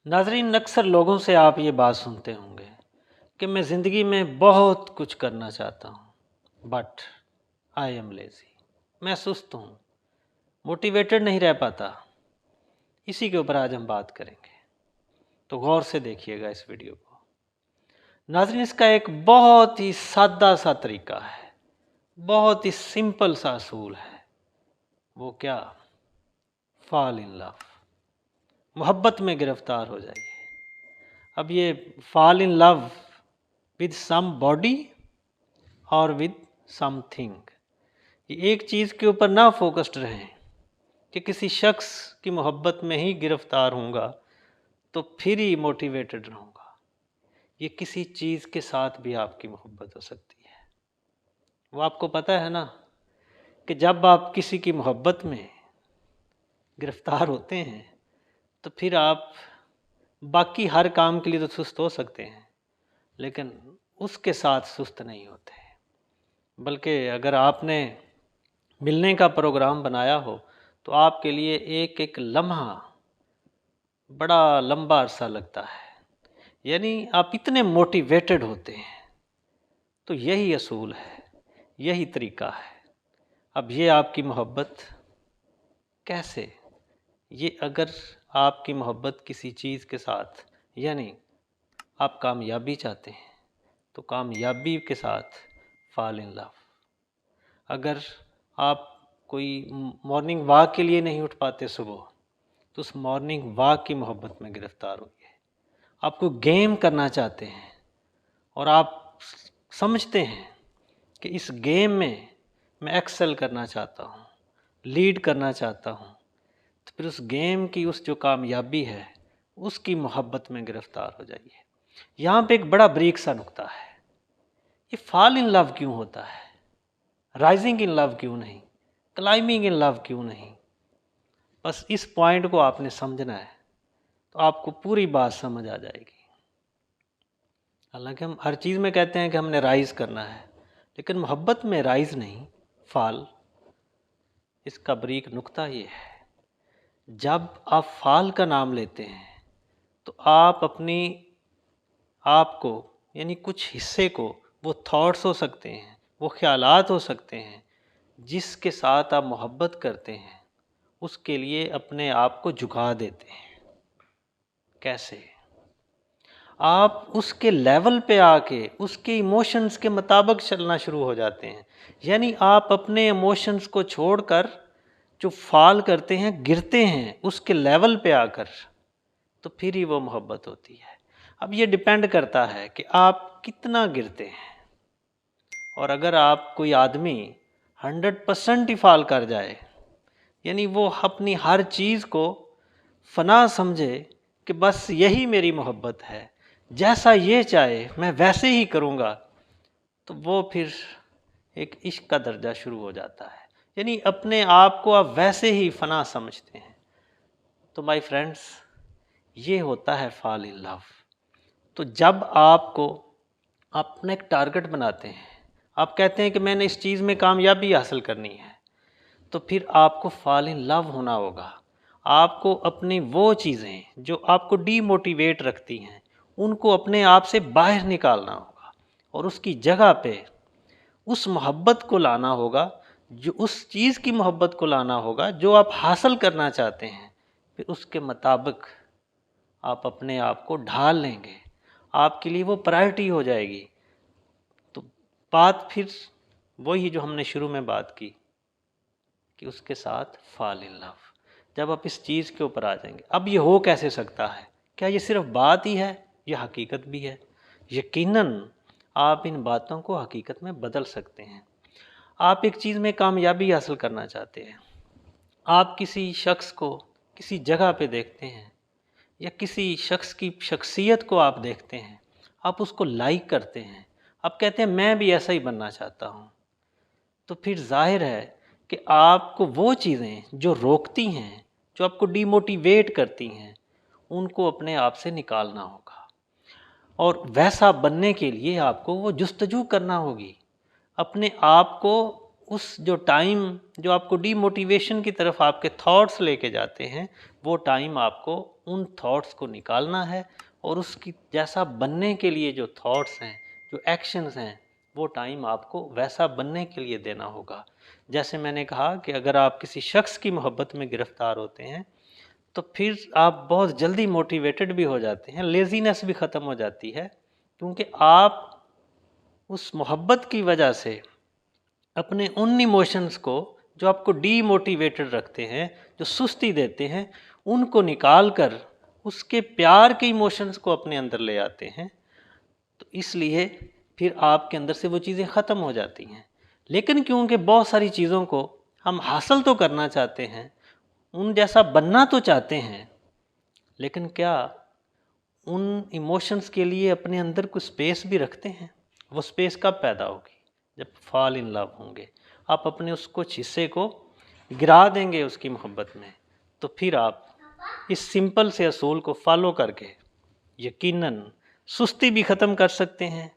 नाज़रीन, अक्सर लोगों से आप ये बात सुनते होंगे कि मैं ज़िंदगी में बहुत कुछ करना चाहता हूँ बट आई एम लेज़ी। मैं सुस्त हूँ, मोटिवेटेड नहीं रह पाता। इसी के ऊपर आज हम बात करेंगे, तो गौर से देखिएगा इस वीडियो को। नाज़रीन, इसका एक बहुत ही सादा सा तरीका है, बहुत ही सिंपल सा असूल है। वो क्या? फॉल इन लव, मोहब्बत में गिरफ्तार हो जाइए। अब ये fall in love with somebody और विद समथिंग, ये एक चीज़ के ऊपर ना फोकस्ड रहें कि किसी शख्स की मोहब्बत में ही गिरफ्तार होऊंगा तो फिर ही मोटिवेटेड रहूँगा। ये किसी चीज़ के साथ भी आपकी मोहब्बत हो सकती है। वो आपको पता है ना कि जब आप किसी की मोहब्बत में गिरफ्तार होते हैं तो फिर आप बाकी हर काम के लिए तो सुस्त हो सकते हैं, लेकिन उसके साथ सुस्त नहीं होते। बल्कि अगर आपने मिलने का प्रोग्राम बनाया हो तो आपके लिए एक एक लम्हा बड़ा लंबा अरसा लगता है, यानी आप इतने मोटिवेटेड होते हैं। तो यही असूल है, यही तरीका है। अब ये आपकी मोहब्बत कैसे? ये अगर आपकी मोहब्बत किसी चीज़ के साथ, यानी आप कामयाबी चाहते हैं तो कामयाबी के साथ फॉल इन लव। अगर आप कोई मॉर्निंग वॉक के लिए नहीं उठ पाते सुबह, तो उस मॉर्निंग वॉक की मोहब्बत में गिरफ्तार होइए। आप कोई गेम करना चाहते हैं और आप समझते हैं कि इस गेम में मैं एक्सेल करना चाहता हूँ, लीड करना चाहता हूँ, तो फिर उस गेम की उस जो कामयाबी है उसकी मोहब्बत में गिरफ्तार हो जाइए। यहाँ पे एक बड़ा ब्रीक सा नुक्ता है, ये फॉल इन लव क्यों होता है? राइजिंग इन लव क्यों नहीं? क्लाइंबिंग इन लव क्यों नहीं? बस इस पॉइंट को आपने समझना है तो आपको पूरी बात समझ आ जाएगी। हालांकि हम हर चीज़ में कहते हैं कि हमने राइज करना है, लेकिन मोहब्बत में राइज नहीं, फॉल। इसका ब्रीक नुक्ता ये है, जब आप फॉल का नाम लेते हैं तो आप अपनी आपको, यानी कुछ हिस्से को, वो थॉट्स हो सकते हैं, वो ख्यालात हो सकते हैं जिसके साथ आप मोहब्बत करते हैं, उसके लिए अपने आप को झुका देते हैं। कैसे? आप उसके लेवल पे आके उसके इमोशंस के मुताबिक चलना शुरू हो जाते हैं। यानी आप अपने इमोशंस को छोड़कर जो फॉल करते हैं, गिरते हैं उसके लेवल पे आकर, तो फिर ही वो मोहब्बत होती है। अब ये डिपेंड करता है कि आप कितना गिरते हैं। और अगर आप कोई आदमी 100% ही फॉल कर जाए, यानी वो अपनी हर चीज़ को फना समझे कि बस यही मेरी मोहब्बत है, जैसा ये चाहे मैं वैसे ही करूँगा, तो वो फिर एक इश्क का दर्जा शुरू हो जाता है। यानी अपने आप को आप वैसे ही फना समझते हैं। तो माय फ्रेंड्स, ये होता है फॉल इन लव। तो जब आपको अपना एक टारगेट बनाते हैं, आप कहते हैं कि मैंने इस चीज़ में कामयाबी हासिल करनी है, तो फिर आपको फॉल इन लव होना होगा। आपको अपनी वो चीज़ें जो आपको डीमोटिवेट रखती हैं उनको अपने आप से बाहर निकालना होगा और उसकी जगह पे उस मोहब्बत को लाना होगा, जो उस चीज़ की मोहब्बत को लाना होगा जो आप हासिल करना चाहते हैं। फिर उसके मुताबिक आप अपने आप को ढाल लेंगे, आपके लिए वो प्रायोरिटी हो जाएगी। तो बात फिर वही जो हमने शुरू में बात की कि उसके साथ फॉल इन लव। जब आप इस चीज़ के ऊपर आ जाएंगे, अब ये हो कैसे सकता है? क्या ये सिर्फ बात ही है? यह हकीकत भी है। यकीनन आप इन बातों को हकीकत में बदल सकते हैं। आप एक चीज़ में कामयाबी हासिल करना चाहते हैं, आप किसी शख्स को किसी जगह पे देखते हैं या किसी शख्स की शख्सियत को आप देखते हैं, आप उसको लाइक करते हैं, आप कहते हैं मैं भी ऐसा ही बनना चाहता हूँ, तो फिर जाहिर है कि आपको वो चीज़ें जो रोकती हैं, जो आपको डीमोटिवेट करती हैं, उनको अपने आप से निकालना होगा। और वैसा बनने के लिए आपको वो जुस्तजू करना होगी। अपने आप को उस जो टाइम जो आपको डीमोटिवेशन की तरफ आपके थॉट्स लेके जाते हैं, वो टाइम आपको उन थॉट्स को निकालना है और उसकी जैसा बनने के लिए जो थॉट्स हैं, जो एक्शंस हैं, वो टाइम आपको वैसा बनने के लिए देना होगा। जैसे मैंने कहा कि अगर आप किसी शख्स की मोहब्बत में गिरफ्तार होते हैं तो फिर आप बहुत जल्दी मोटिवेटेड भी हो जाते हैं, लेजीनेस भी ख़त्म हो जाती है, क्योंकि आप उस मोहब्बत की वजह से अपने उन इमोशंस को जो आपको डीमोटिवेटेड रखते हैं, जो सुस्ती देते हैं, उनको निकाल कर उसके प्यार के इमोशंस को अपने अंदर ले आते हैं। तो इसलिए फिर आपके अंदर से वो चीज़ें ख़त्म हो जाती हैं। लेकिन क्योंकि बहुत सारी चीज़ों को हम हासिल तो करना चाहते हैं, उन जैसा बनना तो चाहते हैं, लेकिन क्या उन इमोशंस के लिए अपने अंदर कुछ स्पेस भी रखते हैं? वो स्पेस कब पैदा होगी? जब फॉल इन लव होंगे। आप अपने उस कुछ हिस्से को गिरा देंगे उसकी मोहब्बत में, तो फिर आप इस सिंपल से असूल को फॉलो करके यकीनन सुस्ती भी ख़त्म कर सकते हैं,